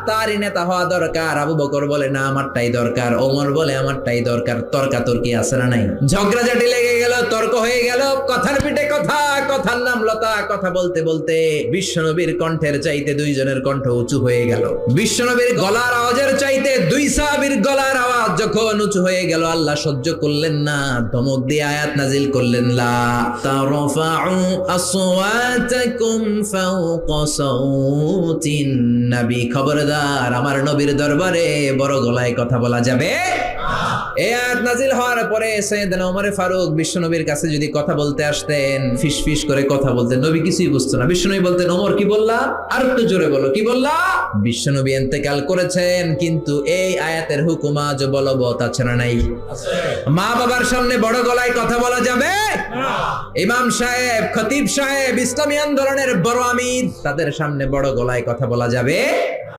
তারই নেতা হওয়া দরকার। আবু বকর বলে না আমারটাই দরকার, ওমর বলে আমারটাই দরকার। তর্কাতর্কি আছে না নাই? ঝগড়াঝাটি লেগে গেল, তর্ক হয়ে গেল, কথার পিঠে কথা, কথার নাম লতা। কথা বলতে বলতে বিশ্বনবীর কণ্ঠের চাইতে দুইজনের কণ্ঠ উঁচু হয়ে গেল। বিশ্বনবীর গলার আওয়াজের চাইতে দুই সাহাবীর গলার আওয়াজ যখন উঁচু হয়ে গেল, আল্লাহ সহ্য করলেন না, ধমক দিয়ে আয়াত নাজিল করলেন, লা তারফাউ আসওয়াতাকুম ফাওকা সাউতিন নবী। খবরদার, আমার নবীর দরবারে বড় গলায় কথা বলা যাবে না। এই আয়াত নাজিল হওয়ার পরে সাইয়েদনা ওমর ফারুক বিশ্বনবীর কাছে যদি কথা বলতে আসতেন, ফিসফিস করে কথা বলতেন, নবী কিছুই বুঝতো না। বিশ্বনবী বলতেন, ওমর কি বললা? আর একটু জোরে বলো, কি বললা? বিশ্বনবী ইন্তেকাল করেছেন, কিন্তু এই আয়াতের হুকুম আজ বলবৎ আছে না নাই? মা বাবার সামনে বড় গলায় কথা বলা যাবে না। ইমাম সাহেব, খতিব সাহেব, ইসলামী আন্দোলনের বড় আমির, তাদের সামনে বড় গলায় কথা বলা যাবে